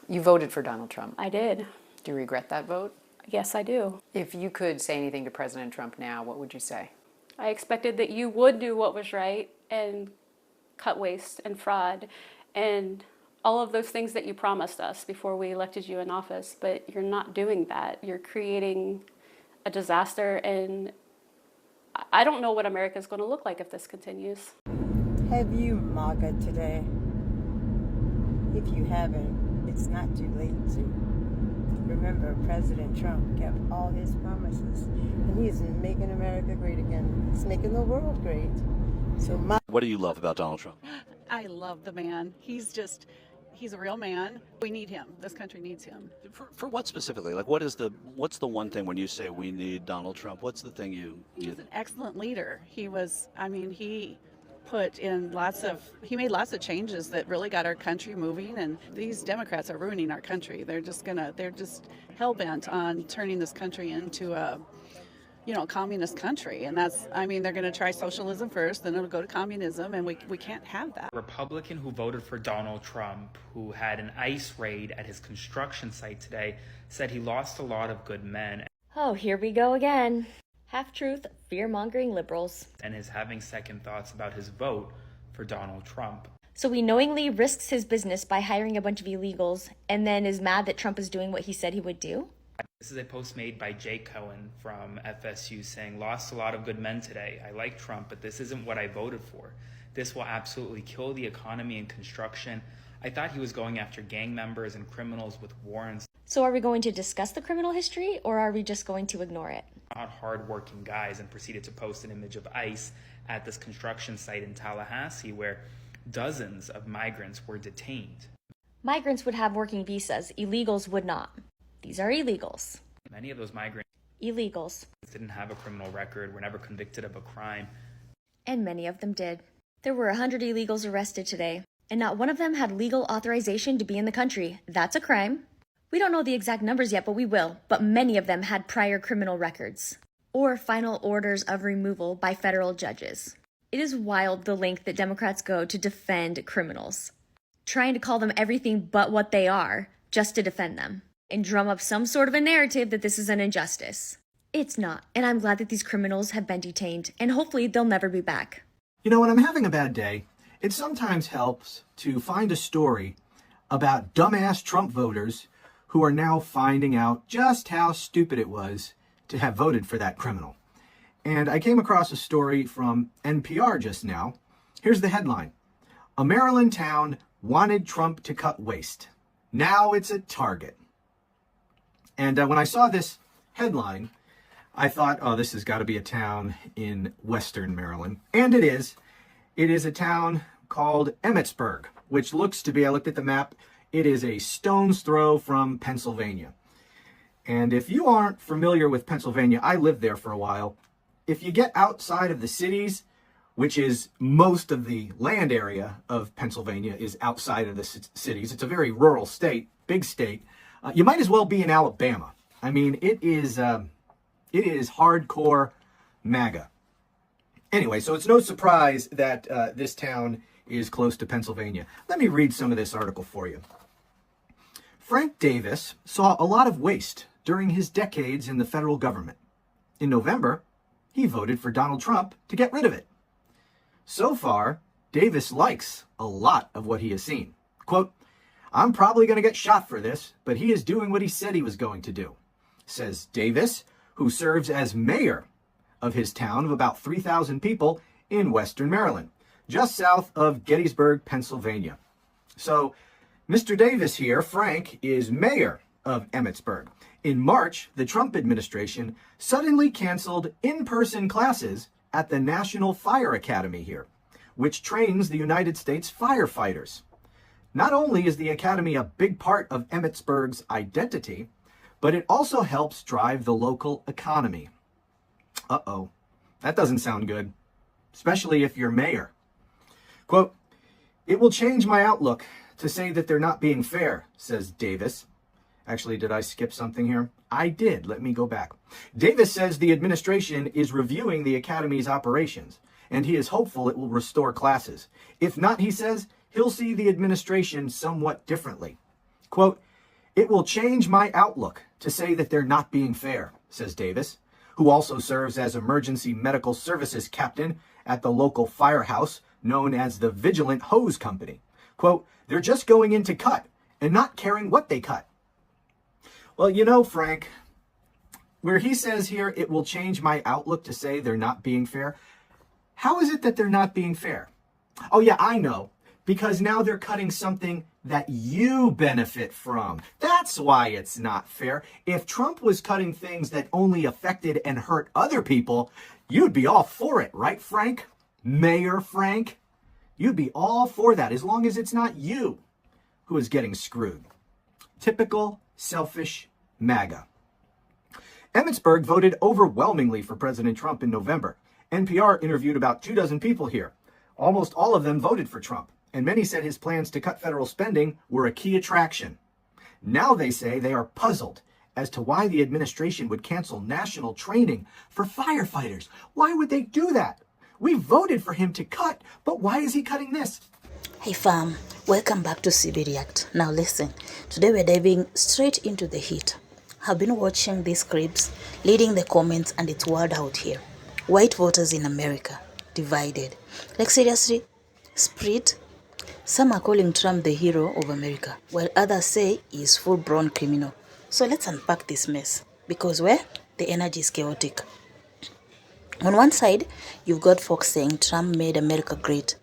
You voted for Donald Trump. I did. Do you regret that vote? Yes, I do. If you could say anything to President Trump now, what would you say? I expected that you would do what was right and cut waste and fraud and all of those things that you promised us before we elected you in office, but you're not doing that. You're creating a disaster, and I don't know what America's going to look like if this continues. Have you MAGA today? If you haven't, it's not too late to. Remember, President Trump kept all his promises, and he is making America great again. He's making the world great. So, what do you love about Donald Trump? I love the man. He's a real man. We need him. This country needs him. For what specifically? Like, what's the one thing when you say we need Donald Trump? What's the thing He was an excellent leader. He made lots of changes that really got our country moving, and these Democrats are ruining our country. They're just hell-bent on turning this country into a communist country, and they're going to try socialism first, then it'll go to communism, and we can't have that. A Republican who voted for Donald Trump, who had an ICE raid at his construction site today, said he lost a lot of good men. Oh, here we go again. Half-truth, fear-mongering liberals. And is having second thoughts about his vote for Donald Trump. So he knowingly risks his business by hiring a bunch of illegals and then is mad that Trump is doing what he said he would do? This is a post made by Jay Cohen from FSU saying, lost a lot of good men today. I like Trump, but this isn't what I voted for. This will absolutely kill the economy and construction. I thought he was going after gang members and criminals with warrants. So are we going to discuss the criminal history, or are we just going to ignore it? Not hard-working guys, and proceeded to post an image of ICE at this construction site in Tallahassee where dozens of migrants were detained. Migrants would have working visas. Illegals would not. These are illegals. Many of those migrants Illegals. didn't have a criminal record, were never convicted of a crime. And many of them did. There were 100 illegals arrested today, and not one of them had legal authorization to be in the country. That's a crime. We don't know the exact numbers yet, but we will. But many of them had prior criminal records or final orders of removal by federal judges. It is wild the length that Democrats go to defend criminals, trying to call them everything but what they are just to defend them and drum up some sort of a narrative that this is an injustice. It's not, and I'm glad that these criminals have been detained, and hopefully they'll never be back. You know, when I'm having a bad day, it sometimes helps to find a story about dumbass Trump voters who are now finding out just how stupid it was to have voted for that criminal. And I came across a story from NPR just now. Here's the headline. A Maryland town wanted Trump to cut waste. Now it's a target. And when I saw this headline, I thought, oh, this has got to be a town in Western Maryland. And it is. It is a town called Emmitsburg, which looks to be, I looked at the map, it is a stone's throw from Pennsylvania. And if you aren't familiar with Pennsylvania, I lived there for a while. If you get outside of the cities, which is most of the land area of Pennsylvania is outside of the cities, it's a very rural state, big state. You might as well be in Alabama. I mean, it is hardcore MAGA. Anyway, so it's no surprise that this town is close to Pennsylvania. Let me read some of this article for you. Frank Davis saw a lot of waste during his decades in the federal government. In November, he voted for Donald Trump to get rid of it. So far, Davis likes a lot of what he has seen. Quote, I'm probably going to get shot for this, but he is doing what he said he was going to do, says Davis, who serves as mayor of his town of about 3,000 people in Western Maryland, just south of Gettysburg, Pennsylvania. So, Mr. Davis here, Frank, is mayor of Emmitsburg. In March, the Trump administration suddenly canceled in-person classes at the National Fire Academy here, which trains the United States firefighters. Not only is the academy a big part of Emmitsburg's identity, but it also helps drive the local economy. Uh-oh, that doesn't sound good, especially if you're mayor. Quote, it will change my outlook to say that they're not being fair, says Davis. Actually, did I skip something here? I did. Let me go back. Davis says the administration is reviewing the academy's operations, and he is hopeful it will restore classes. If not, he says, he'll see the administration somewhat differently. Quote, It will change my outlook to say that they're not being fair, says Davis, who also serves as emergency medical services captain at the local firehouse known as the Vigilant Hose Company. Quote, they're just going in to cut and not caring what they cut. Well, you know, Frank, where he says here, it will change my outlook to say they're not being fair. How is it that they're not being fair? Oh, yeah, I know. Because now they're cutting something that you benefit from. That's why it's not fair. If Trump was cutting things that only affected and hurt other people, you'd be all for it, right, Frank? Mayor Frank? You'd be all for that as long as it's not you who is getting screwed. Typical selfish MAGA. Emmitsburg voted overwhelmingly for President Trump in November. NPR interviewed about 24 people here. Almost all of them voted for Trump, and many said his plans to cut federal spending were a key attraction. Now they say they are puzzled as to why the administration would cancel national training for firefighters. Why would they do that? We voted for him to cut, but why is he cutting this? Hey fam, welcome back to Sibby React. Now listen, today we're diving straight into the heat. I've been watching these clips, reading the comments, and it's wild out here. White voters in America, divided. Like seriously, split. Some are calling Trump the hero of America, while others say he's full-blown criminal. So let's unpack this mess, because the energy is chaotic. On one side, you've got folks saying Trump made America great.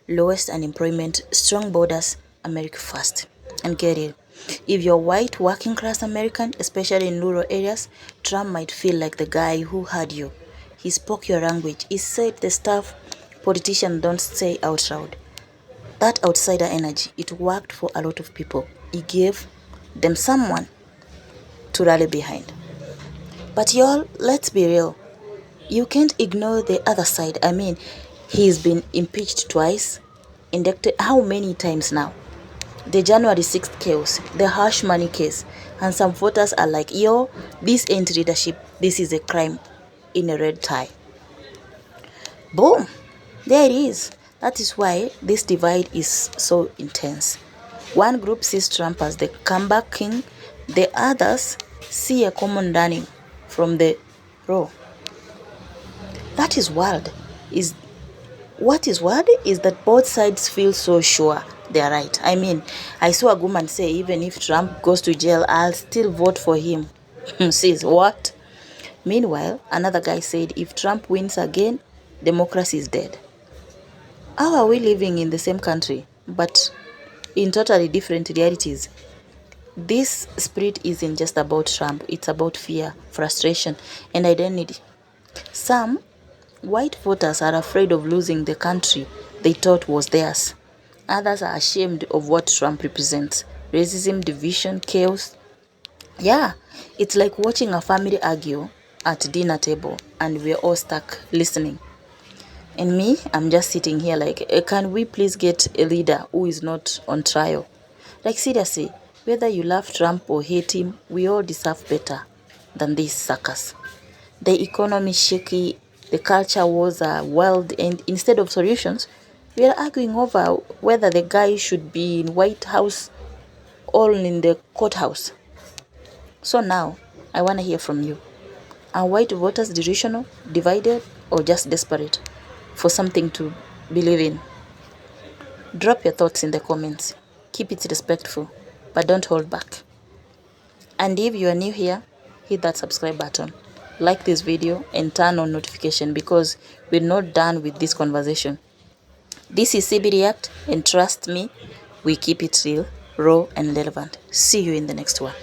Lowest unemployment, strong borders, America first. And get it, if you're white, working class American, especially in rural areas, Trump might feel like the guy who had you. He spoke your language. He said the stuff politicians don't say out loud. That outsider energy, it worked for a lot of people. He gave them someone to rally behind. But y'all, let's be real. You can't ignore the other side. I mean, he's been impeached twice, indicted how many times now? The January 6th chaos, the hush money case, and some voters are like, yo, this ain't leadership, this is a crime in a red tie. Boom, there it is. That is why this divide is so intense. One group sees Trump as the comeback king, the others see a common running from the row. That is wild. What is wild is that both sides feel so sure they are right. I mean, I saw a woman say, even if Trump goes to jail, I'll still vote for him. Says what? Meanwhile, another guy said, if Trump wins again, democracy is dead. How are we living in the same country, but in totally different realities? This spirit isn't just about Trump, it's about fear, frustration, and identity. Some white voters are afraid of losing the country they thought was theirs. Others are ashamed of what Trump represents. Racism, division, chaos. Yeah, it's like watching a family argue at dinner table and we're all stuck listening. And me, I'm just sitting here like, can we please get a leader who is not on trial? Like seriously, whether you love Trump or hate him, we all deserve better than these suckers. The economy is shaky, the culture wars are wild, and instead of solutions, we are arguing over whether the guy should be in White House or in the courthouse. So now, I want to hear from you. Are white voters delusional, divided, or just desperate for something to believe in? Drop your thoughts in the comments. Keep it respectful, but don't hold back. And if you are new here, hit that subscribe button. Like this video and turn on notification because we're not done with this conversation. This is Sibby React, and trust me, we keep it real, raw, and relevant. See you in the next one.